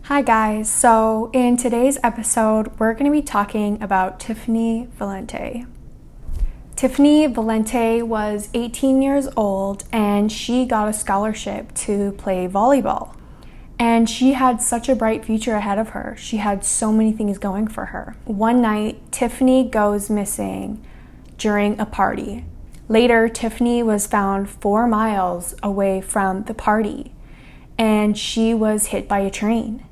Hi guys, so in today's episode, we're going to be talking about Tiffany Valiante. Tiffany Valiante was 18 years old and she got a scholarship to play volleyball. And she had such a bright future ahead of her. She had so many things going for her. One night, Tiffany goes missing during a party. Later, Tiffany was found 4 miles away from the party and she was hit by a train.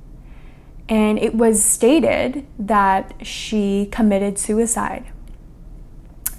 And it was stated that she committed suicide.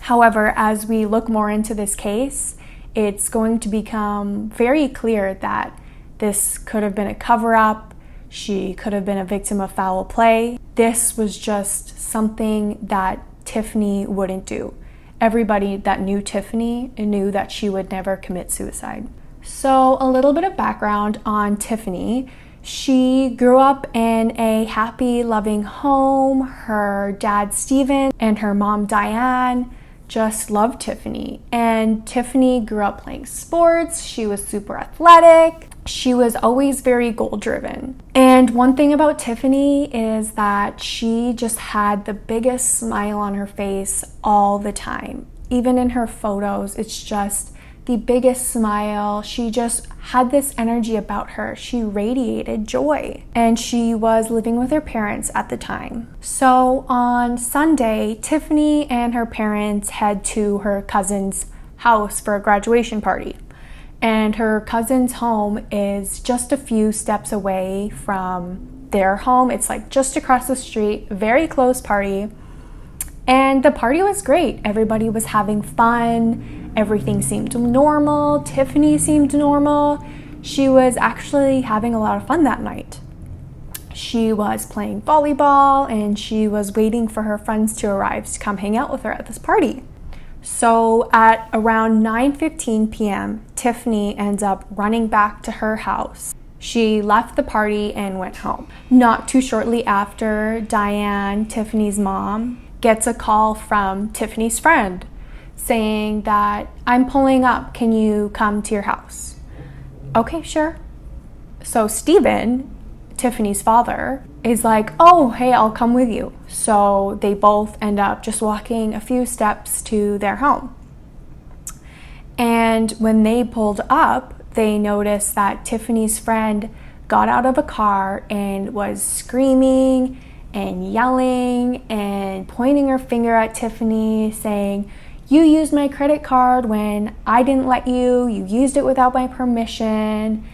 However, as we look more into this case, it's going to become very clear that this could have been a cover-up. She could have been a victim of foul play. This was just something that Tiffany wouldn't do. Everybody that knew Tiffany knew that she would never commit suicide. So a little bit of background on Tiffany. She grew up in a happy, loving home. Her dad, Steven, and her mom, Diane, just loved Tiffany. And Tiffany grew up playing sports. She was super athletic. She was always very goal-driven. And one thing about Tiffany is that she just had the biggest smile on her face all the time. Even in her photos, it's just the biggest smile. She just had this energy about her. She radiated joy. And she was living with her parents at the time. So on Sunday, Tiffany and her parents head to her cousin's house for a graduation party. And her cousin's home is just a few steps away from their home. It's like just across the street, very close party. And the party was great. Everybody was having fun. Everything seemed normal. Tiffany seemed normal. She was actually having a lot of fun that night. She was playing volleyball and she was waiting for her friends to arrive to come hang out with her at this party. So at around 9:15 p.m., Tiffany ends up running back to her house. She left the party and went home. Not too shortly after, Diane, Tiffany's mom, gets a call from Tiffany's friend saying that, "I'm pulling up, can you come to your house?" Okay, sure. So Steven, Tiffany's father, is like, "Oh, hey, I'll come with you." So they both end up just walking a few steps to their home. And when they pulled up, they noticed that Tiffany's friend got out of a car and was screaming and yelling and pointing her finger at Tiffany, saying, "You used my credit card when I didn't let you. You used it without my permission."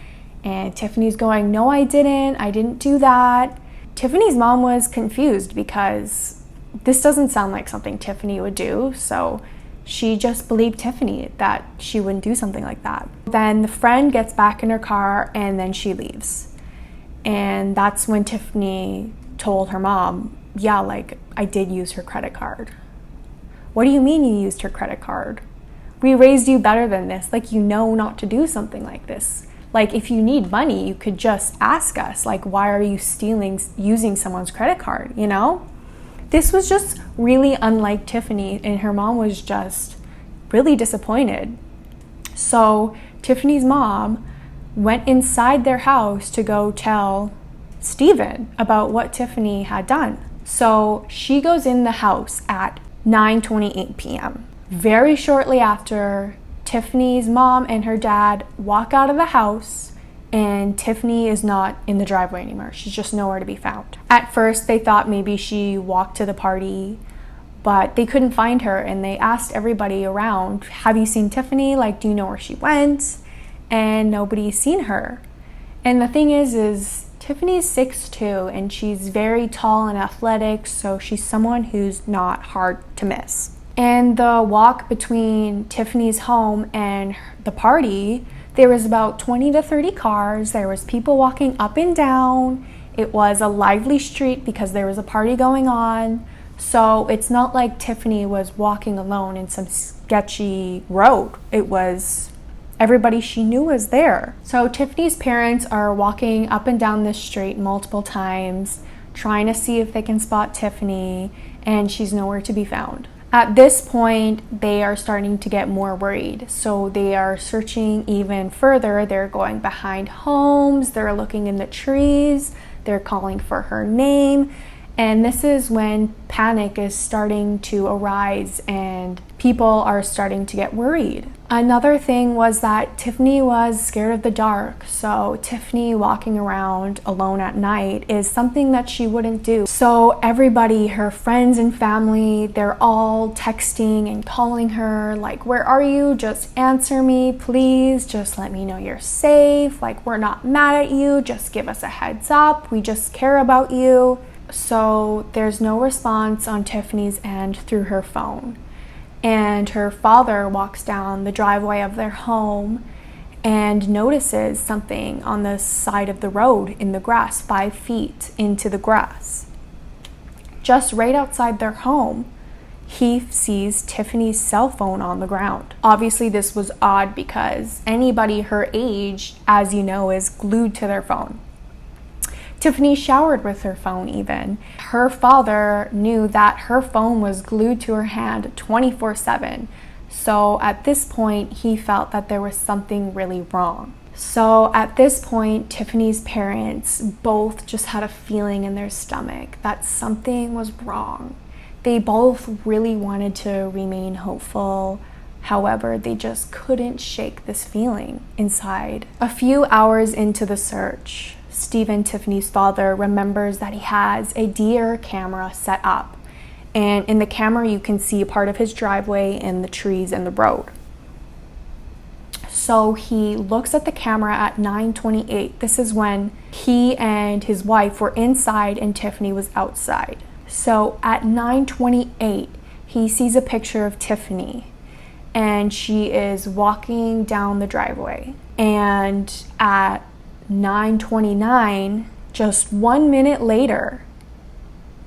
And Tiffany's going, "No, I didn't do that." Tiffany's mom was confused because this doesn't sound like something Tiffany would do. So she just believed Tiffany that she wouldn't do something like that. Then the friend gets back in her car and then she leaves. And that's when Tiffany told her mom, "Yeah, like I did use her credit card." "What do you mean you used her credit card? We raised you better than this. Like, you know not to do something like this. Like, if you need money, you could just ask us. Like, why are you using someone's credit card, you know?" This was just really unlike Tiffany, and her mom was just really disappointed. So Tiffany's mom went inside their house to go tell Steven about what Tiffany had done. So she goes in the house at 9:28 p.m. Very shortly after, Tiffany's mom and her dad walk out of the house and Tiffany is not in the driveway anymore. She's just nowhere to be found. At first, they thought maybe she walked to the party, but they couldn't find her and they asked everybody around, "Have you seen Tiffany? Like, do you know where she went?" And nobody's seen her. And the thing is Tiffany's 6'2" and she's very tall and athletic, so she's someone who's not hard to miss. And the walk between Tiffany's home and the party, there was about 20 to 30 cars. There was people walking up and down. It was a lively street because there was a party going on. So it's not like Tiffany was walking alone in some sketchy road. It was everybody she knew was there. So Tiffany's parents are walking up and down this street multiple times, trying to see if they can spot Tiffany, and she's nowhere to be found. At this point, they are starting to get more worried. So they are searching even further. They're going behind homes, they're looking in the trees, They're calling for her name. And this is when panic is starting to arise and people are starting to get worried. Another thing was that Tiffany was scared of the dark. So Tiffany walking around alone at night is something that she wouldn't do. So everybody, her friends and family, they're all texting and calling her like, where are you? Just answer me, please. Just let me know you're safe. Like, we're not mad at you. Just give us a heads up. We just care about you. So there's no response on Tiffany's end through her phone. And her father walks down the driveway of their home and notices something on the side of the road in the grass, 5 feet into the grass. Just right outside their home, he sees Tiffany's cell phone on the ground. Obviously, this was odd because anybody her age, as you know, is glued to their phone. Tiffany showered with her phone even. Her father knew that her phone was glued to her hand 24/7. So at this point, he felt that there was something really wrong. So at this point, Tiffany's parents both just had a feeling in their stomach that something was wrong. They both really wanted to remain hopeful. However, they just couldn't shake this feeling inside. A few hours into the search, Stephen, Tiffany's father, remembers that he has a deer camera set up. And in the camera, you can see a part of his driveway and the trees and the road. So he looks at the camera at 9:28. This is when he and his wife were inside and Tiffany was outside. So at 9:28, he sees a picture of Tiffany and she is walking down the driveway. And at 9:29, just 1 minute later,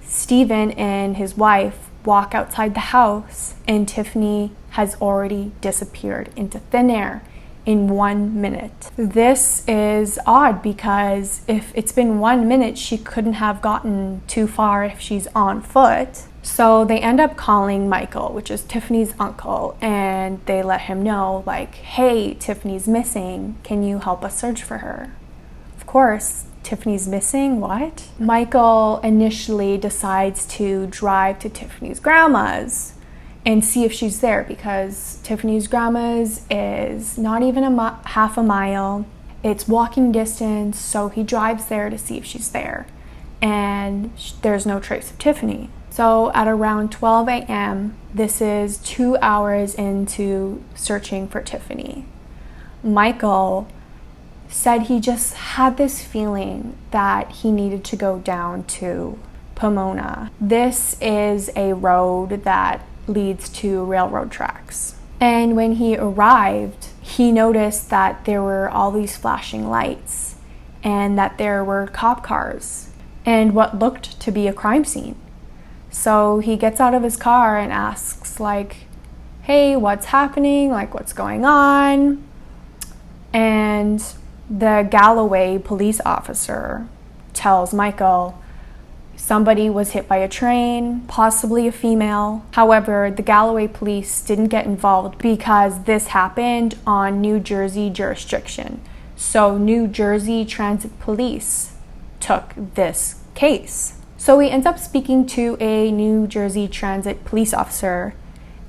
Stephen and his wife walk outside the house and Tiffany has already disappeared into thin air in 1 minute. This is odd because if it's been 1 minute, she couldn't have gotten too far if she's on foot. So they end up calling Michael, which is Tiffany's uncle, and they let him know like, hey, Tiffany's missing. Can you help us search for her? Of course, Tiffany's missing? What? Michael initially decides to drive to Tiffany's grandma's and see if she's there because Tiffany's grandma's is not even half a mile. It's walking distance, so he drives there to see if she's there. And there's no trace of Tiffany. So at around 12 a.m., this is 2 hours into searching for Tiffany, Michael said he just had this feeling that he needed to go down to Pomona. This is a road that leads to railroad tracks. And when he arrived, he noticed that there were all these flashing lights and that there were cop cars and what looked to be a crime scene. So he gets out of his car and asks like, hey, what's happening? Like, what's going on? And the Galloway police officer tells Michael somebody was hit by a train, possibly a female. However, the Galloway police didn't get involved because this happened on New Jersey jurisdiction. So New Jersey Transit Police took this case. So he ends up speaking to a New Jersey Transit police officer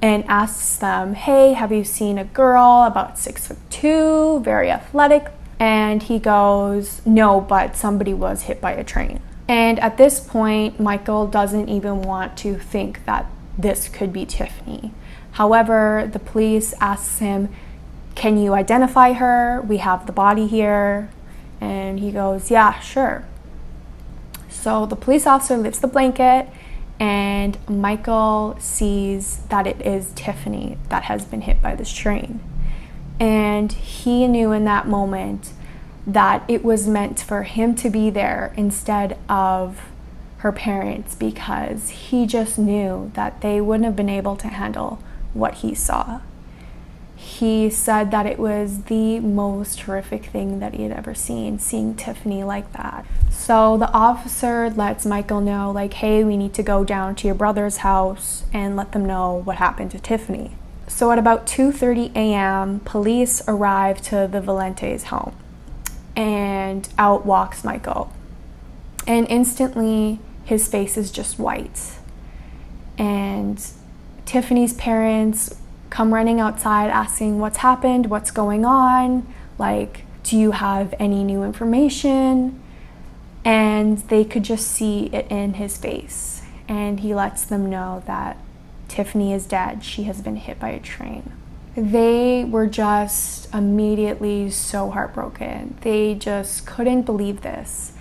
and asks them, hey, have you seen a girl about 6'2", very athletic? And he goes, no, but somebody was hit by a train. And at this point, Michael doesn't even want to think that this could be Tiffany. However, the police asks him, can you identify her? We have the body here. And he goes, yeah, sure. So the police officer lifts the blanket and Michael sees that it is Tiffany that has been hit by this train. And he knew in that moment that it was meant for him to be there instead of her parents because he just knew that they wouldn't have been able to handle what he saw. He said that it was the most horrific thing that he had ever seen, seeing Tiffany like that. So the officer lets Michael know, like, hey, we need to go down to your brother's house and let them know what happened to Tiffany. So at about 2:30 a.m., police arrive to the Valante's home and out walks Michael. And instantly his face is just white. And Tiffany's parents come running outside asking what's happened, what's going on, like, do you have any new information? And they could just see it in his face. And he lets them know that Tiffany is dead. She has been hit by a train. They were just immediately so heartbroken. They just couldn't believe this.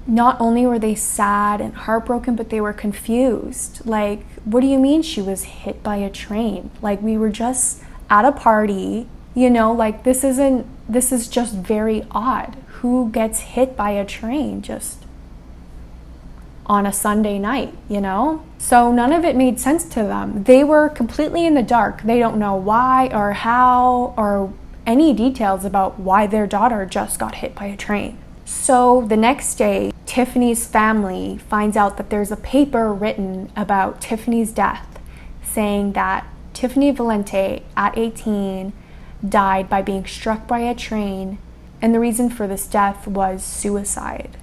Not only were they sad and heartbroken, but they were confused. Like, what do you mean she was hit by a train? Like, we were just at a party, you know, like this is just very odd. Who gets hit by a train just on a Sunday night, you know? So none of it made sense to them. They were completely in the dark. They don't know why or how or any details about why their daughter just got hit by a train. So the next day, Tiffany's family finds out that there's a paper written about Tiffany's death saying that Tiffany Valiante, at 18, died by being struck by a train, and the reason for this death was suicide.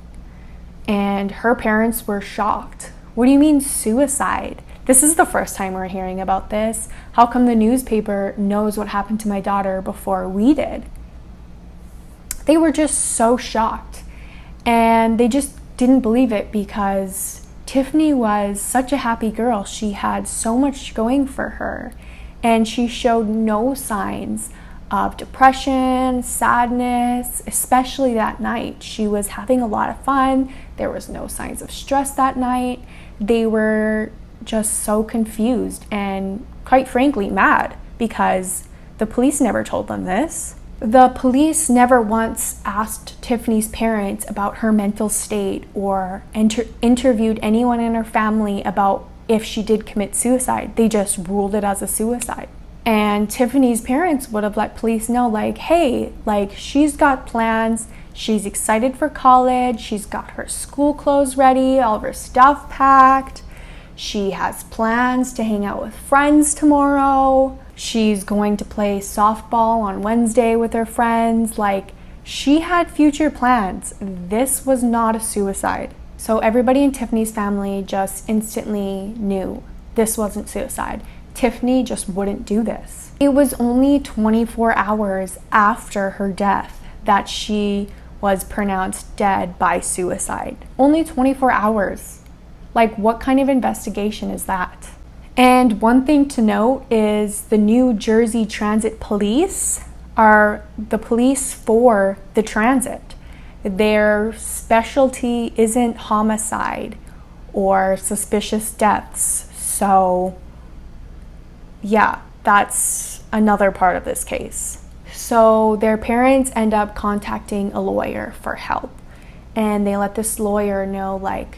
And her parents were shocked. What do you mean suicide? This is the first time we're hearing about this. How come the newspaper knows what happened to my daughter before we did? They were just so shocked, and they just didn't believe it because Tiffany was such a happy girl. She had so much going for her, and she showed no signs of depression, sadness, especially that night. She was having a lot of fun. There was no signs of stress that night. They were just so confused and, quite frankly, mad because the police never told them this. The police never once asked Tiffany's parents about her mental state or interviewed anyone in her family about if she did commit suicide. They just ruled it as a suicide. And Tiffany's parents would have let police know, like, hey, like, she's got plans. She's excited for college. She's got her school clothes ready, all of her stuff packed. She has plans to hang out with friends tomorrow. She's going to play softball on Wednesday with her friends. Like, she had future plans. This was not a suicide. So everybody in Tiffany's family just instantly knew this wasn't suicide. Tiffany just wouldn't do this. It was only 24 hours after her death that she was pronounced dead by suicide. Only 24 hours. Like, what kind of investigation is that? And one thing to note is the New Jersey Transit Police are the police for the transit. Their specialty isn't homicide or suspicious deaths. So yeah, that's another part of this case. So their parents end up contacting a lawyer for help. And they let this lawyer know, like,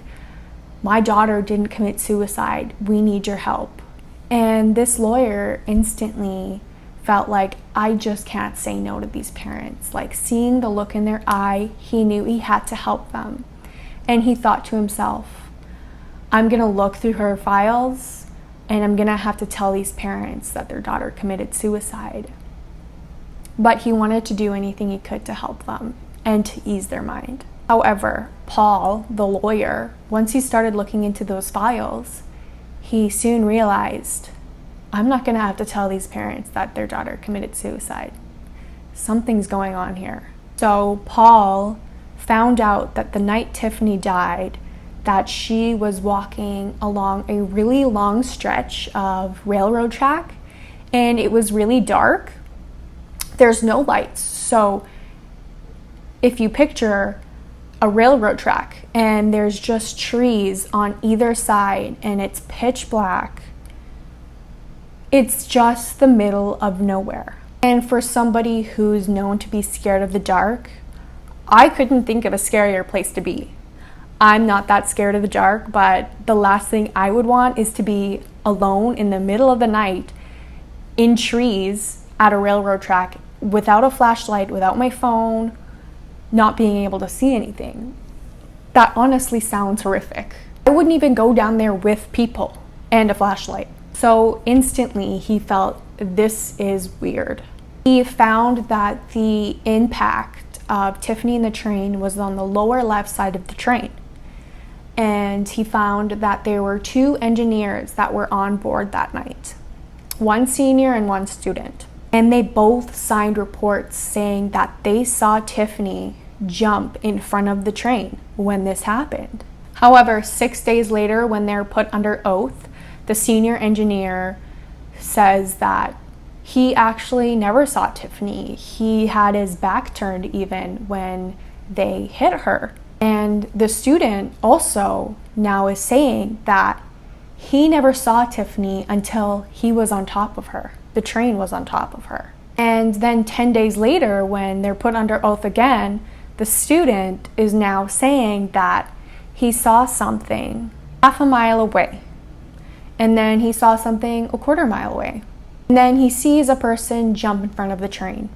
my daughter didn't commit suicide. We need your help. And this lawyer instantly felt like, I just can't say no to these parents. Like, seeing the look in their eye, he knew he had to help them. And he thought to himself, I'm gonna look through her files and I'm gonna have to tell these parents that their daughter committed suicide. But he wanted to do anything he could to help them and to ease their mind. However, Paul, the lawyer, once he started looking into those files, he soon realized, I'm not gonna have to tell these parents that their daughter committed suicide. Something's going on here. So Paul found out that the night Tiffany died, that she was walking along a really long stretch of railroad track, and it was really dark. There's no lights. So if you picture a railroad track and there's just trees on either side and it's pitch black, it's just the middle of nowhere. And for somebody who's known to be scared of the dark, I couldn't think of a scarier place to be. I'm not that scared of the dark, but the last thing I would want is to be alone in the middle of the night in trees at a railroad track without a flashlight, without my phone, not being able to see anything. That honestly sounds horrific. I wouldn't even go down there with people and a flashlight. So instantly he felt, this is weird. He found that the impact of Tiffany and the train was on the lower left side of the train. and he found that there were 2 engineers that were on board that night, 1 senior and 1 student. And they both signed reports saying that they saw Tiffany jump in front of the train when this happened. However, 6 days later, when they're put under oath, the senior engineer says that he actually never saw Tiffany. He had his back turned even when they hit her. And the student also now is saying that he never saw Tiffany until he was on top of her. The train was on top of her. And then 10 days later, when they're put under oath again, the student is now saying that he saw something half a mile away. And then he saw something a quarter mile away. And then he sees a person jump in front of the train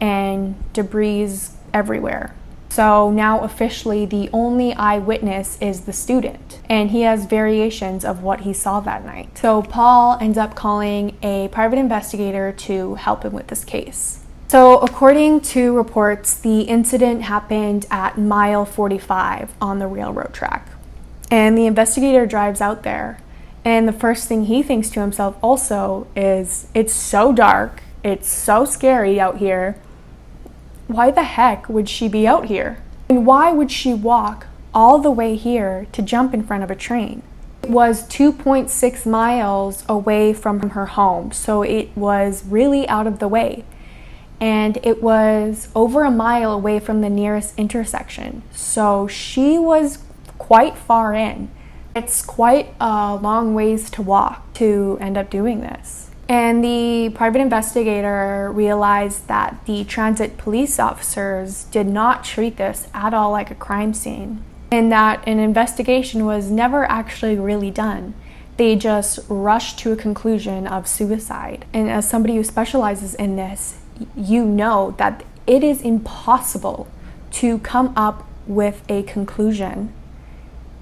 and debris everywhere. So now officially the only eyewitness is the student, and he has variations of what he saw that night. So Paul ends up calling a private investigator to help him with this case. So according to reports, the incident happened at mile 45 on the railroad track. And the investigator drives out there, and the first thing he thinks to himself also is, it's so dark, it's so scary out here. Why the heck would she be out here? And why would she walk all the way here to jump in front of a train? It was 2.6 miles away from her home, so it was really out of the way. And it was over a mile away from the nearest intersection, so she was quite far in. It's quite a long ways to walk to end up doing this. And the private investigator realized that the transit police officers did not treat this at all like a crime scene, and that an investigation was never actually really done. They just rushed to a conclusion of suicide. And as somebody who specializes in this, you know that it is impossible to come up with a conclusion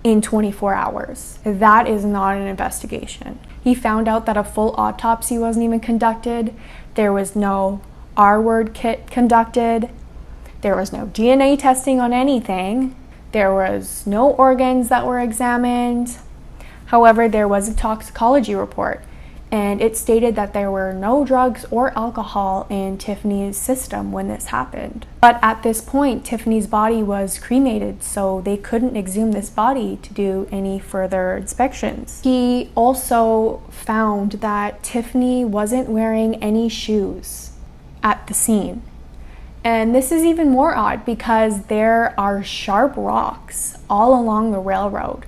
in 24 hours. That is not an investigation. He found out that a full autopsy wasn't even conducted. There was no R-word kit conducted. There was no DNA testing on anything. There was no organs that were examined. However, there was a toxicology report, and it stated that there were no drugs or alcohol in Tiffany's system when this happened. But at this point, Tiffany's body was cremated, so they couldn't exhume this body to do any further inspections. He also found that Tiffany wasn't wearing any shoes at the scene. And this is even more odd because there are sharp rocks all along the railroad,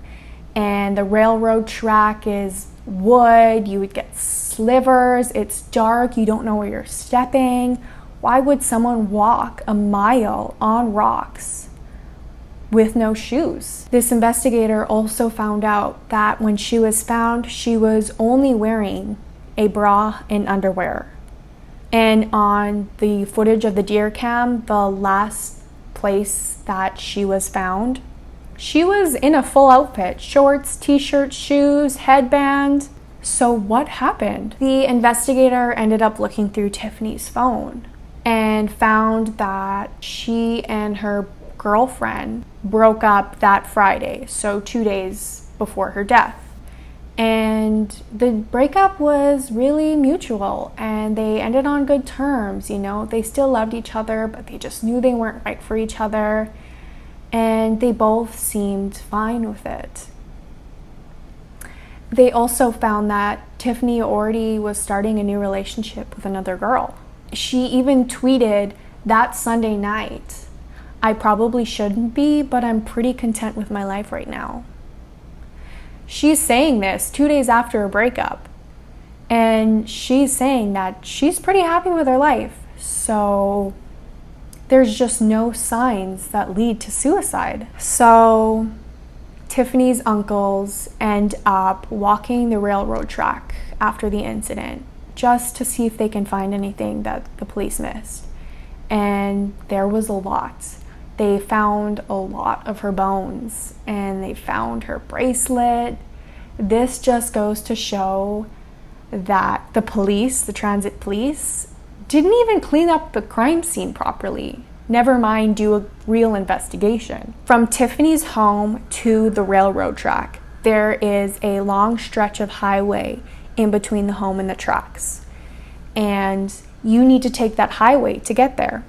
and the railroad track is wood. You would get slivers, it's dark, you don't know where you're stepping. Why would someone walk a mile on rocks with no shoes? This investigator also found out that when she was found, she was only wearing a bra and underwear. And on the footage of the deer cam, the last place that she was found, she was in a full outfit, shorts, t-shirt, shoes, headband. So what happened? The investigator ended up looking through Tiffany's phone and found that she and her girlfriend broke up that Friday, so 2 days before her death. And the breakup was really mutual, and they ended on good terms. You know, they still loved each other, but they just knew they weren't right for each other. And they both seemed fine with it. They also found that Tiffany already was starting a new relationship with another girl. She even tweeted that Sunday night, "I probably shouldn't be, but I'm pretty content with my life right now." She's saying this 2 days after a breakup, and she's saying that she's pretty happy with her life. So there's just no signs that lead to suicide. So Tiffany's uncles end up walking the railroad track after the incident just to see if they can find anything that the police missed. And there was a lot. They found a lot of her bones, and they found her bracelet. This just goes to show that the police, the transit police, didn't even clean up the crime scene properly. never mind do a real investigation. From Tiffany's home to the railroad track, there is a long stretch of highway in between the home and the tracks. And you need to take that highway to get there.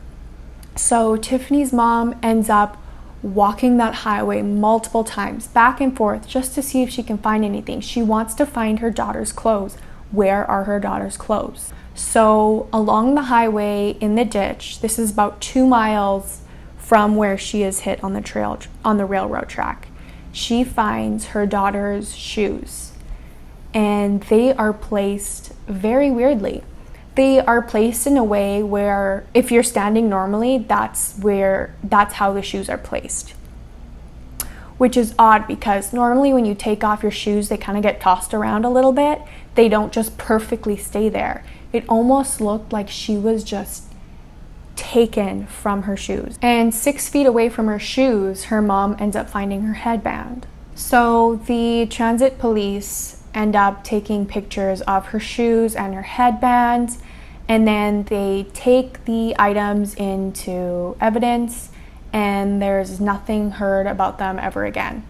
So Tiffany's mom ends up walking that highway multiple times, back and forth, just to see if she can find anything. She wants to find her daughter's clothes. Where are her daughter's clothes? So along the highway in the ditch, this is about 2 miles from where she is hit on the railroad track, she finds her daughter's shoes. And they are placed very weirdly. They are placed in a way where if you're standing normally, that's how the shoes are placed. Which is odd because normally when you take off your shoes, they kind of get tossed around a little bit. They don't just perfectly stay there. It almost looked like she was just taken from her shoes. And 6 feet away from her shoes, her mom ends up finding her headband. So the transit police end up taking pictures of her shoes and her headbands, and then they take the items into evidence, and there's nothing heard about them ever again.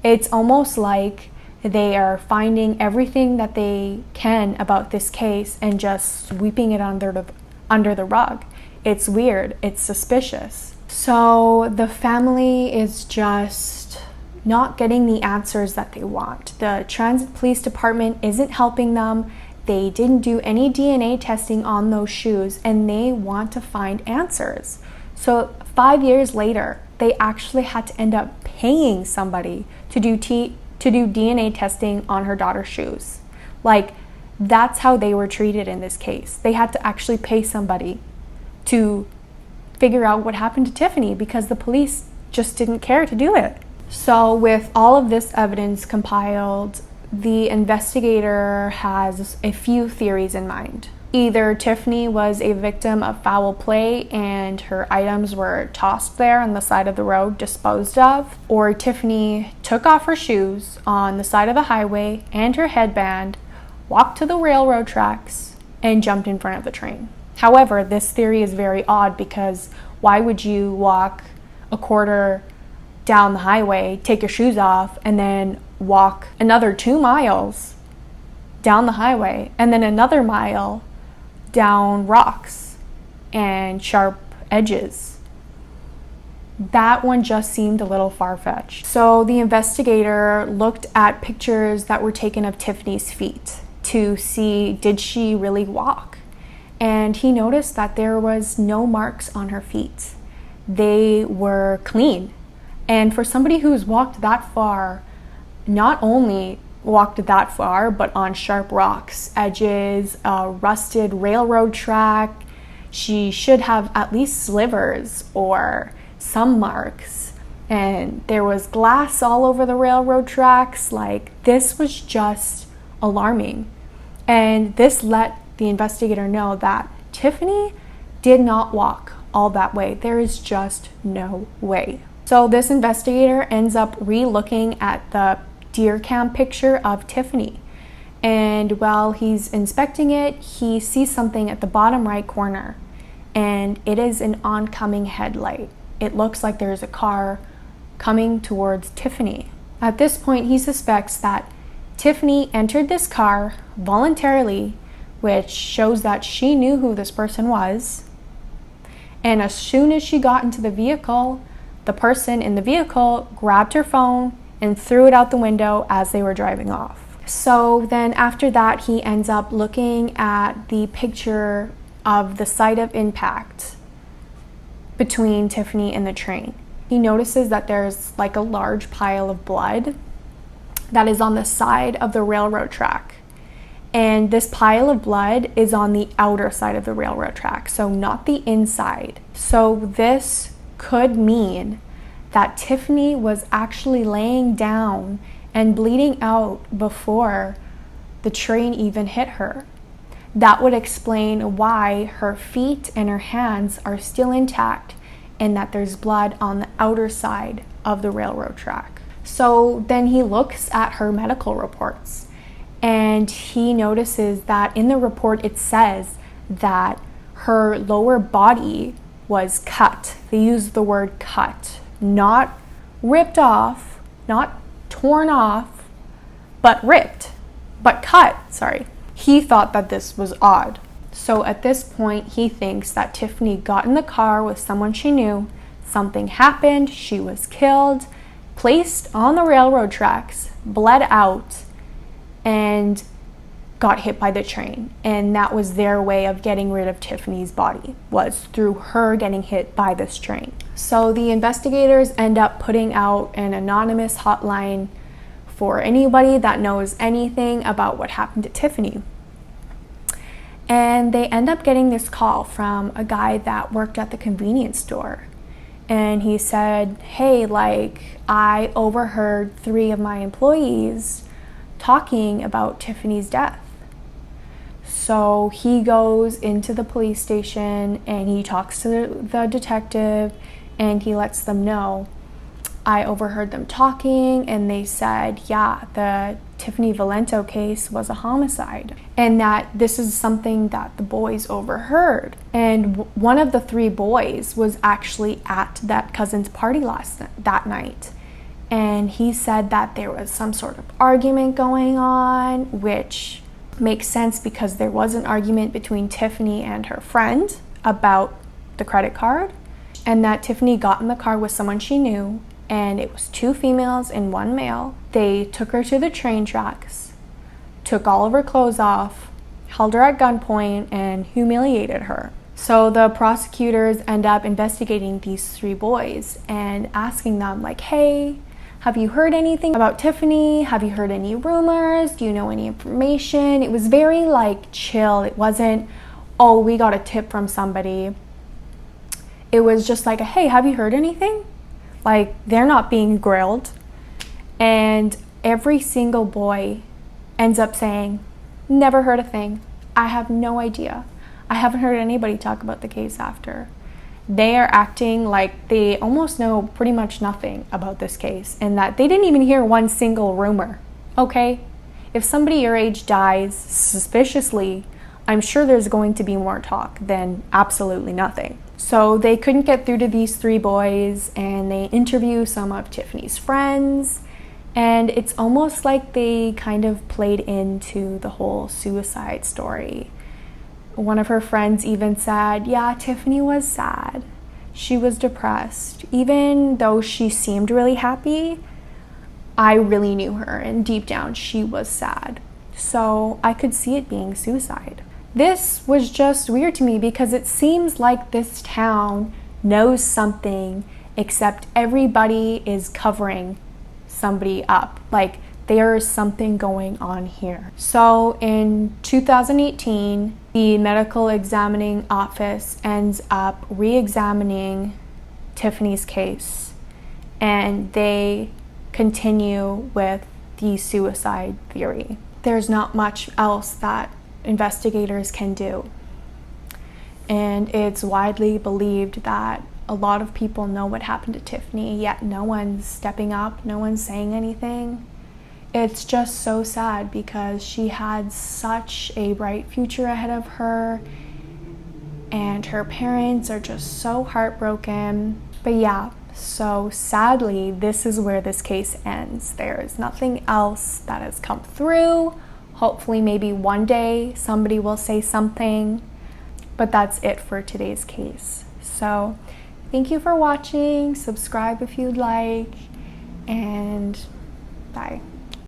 It's almost like they are finding everything that they can about this case and just sweeping it under the rug. It's weird, it's suspicious. So the family is just not getting the answers that they want. The transit police department isn't helping them. They didn't do any DNA testing on those shoes, and they want to find answers. So 5 years later, they actually had to end up paying somebody to do DNA testing on her daughter's shoes. Like, that's how they were treated in this case. They had to actually pay somebody to figure out what happened to Tiffany because the police just didn't care to do it. So with all of this evidence compiled, the investigator has a few theories in mind. Either Tiffany was a victim of foul play and her items were tossed there on the side of the road, disposed of, or Tiffany took off her shoes on the side of the highway and her headband, walked to the railroad tracks, and jumped in front of the train. However, this theory is very odd because why would you walk a quarter down the highway, take your shoes off, and then walk another 2 miles down the highway, and then another mile down rocks and sharp edges? That one just seemed a little far-fetched. So the investigator looked at pictures that were taken of Tiffany's feet to see, did she really walk? And he noticed that there was no marks on her feet. They were clean. And for somebody who's walked that far, not only walked that far, but on sharp rocks, edges, a rusted railroad track, she should have at least slivers or some marks. And there was glass all over the railroad tracks. Like, this was just alarming. And this let the investigator know that Tiffany did not walk all that way. There is just no way. So this investigator ends up re-looking at the deer cam picture of Tiffany. And while he's inspecting it, he sees something at the bottom right corner. And it is an oncoming headlight. It looks like there's a car coming towards Tiffany. At this point, he suspects that Tiffany entered this car voluntarily, which shows that she knew who this person was. And as soon as she got into the vehicle, the person in the vehicle grabbed her phone and threw it out the window as they were driving off. So then after that, he ends up looking at the picture of the site of impact between Tiffany and the train. He notices that there's like a large pile of blood that is on the side of the railroad track. And this pile of blood is on the outer side of the railroad track, so not the inside. So this could mean that Tiffany was actually laying down and bleeding out before the train even hit her. That would explain why her feet and her hands are still intact and that there's blood on the outer side of the railroad track. So then he looks at her medical reports and he notices that in the report it says that her lower body was cut. They used the word cut, not ripped off, not torn off, but cut, sorry. He thought that this was odd. So at this point, he thinks that Tiffany got in the car with someone she knew, something happened, she was killed, placed on the railroad tracks, bled out, and got hit by the train. And that was their way of getting rid of Tiffany's body, was through her getting hit by this train. So the investigators end up putting out an anonymous hotline for anybody that knows anything about what happened to Tiffany. And they end up getting this call from a guy that worked at the convenience store. And he said, hey, I overheard 3 of my employees talking about Tiffany's death. So he goes into the police station and he talks to the detective and he lets them know, I overheard them talking and they said, yeah, the Tiffany Valiante case was a homicide, and that this is something that the boys overheard. And one of the 3 boys was actually at that cousin's party that night. And he said that there was some sort of argument going on, which makes sense because there was an argument between Tiffany and her friend about the credit card, and that Tiffany got in the car with someone she knew, and it was 2 females and 1 male. They took her to the train tracks, took all of her clothes off, held her at gunpoint, and humiliated her. So the prosecutors end up investigating these 3 boys and asking them, hey, have you heard anything about Tiffany? Have you heard any rumors? Do you know any information? It was very chill. It wasn't, oh, we got a tip from somebody. It was just hey, have you heard anything? They're not being grilled. And every single boy ends up saying, never heard a thing. I have no idea. I haven't heard anybody talk about the case after. They are acting like they almost know pretty much nothing about this case and that they didn't even hear one single rumor. Okay? If somebody your age dies suspiciously, I'm sure there's going to be more talk than absolutely nothing. So they couldn't get through to these 3 boys, and they interview some of Tiffany's friends, and it's almost like they kind of played into the whole suicide story. One of her friends even said, yeah, Tiffany was sad. She was depressed. Even though she seemed really happy, I really knew her, and deep down she was sad. So I could see it being suicide. This was just weird to me because it seems like this town knows something, except everybody is covering somebody up. There is something going on here. So in 2018, the medical examining office ends up re-examining Tiffany's case, and they continue with the suicide theory. There's not much else that investigators can do. And it's widely believed that a lot of people know what happened to Tiffany, yet no one's stepping up, no one's saying anything. It's just so sad because she had such a bright future ahead of her, and her parents are just so heartbroken. But yeah, so sadly, this is where this case ends. There is nothing else that has come through. Hopefully, maybe one day somebody will say something, but that's it for today's case. So thank you for watching. Subscribe if you'd like, and bye.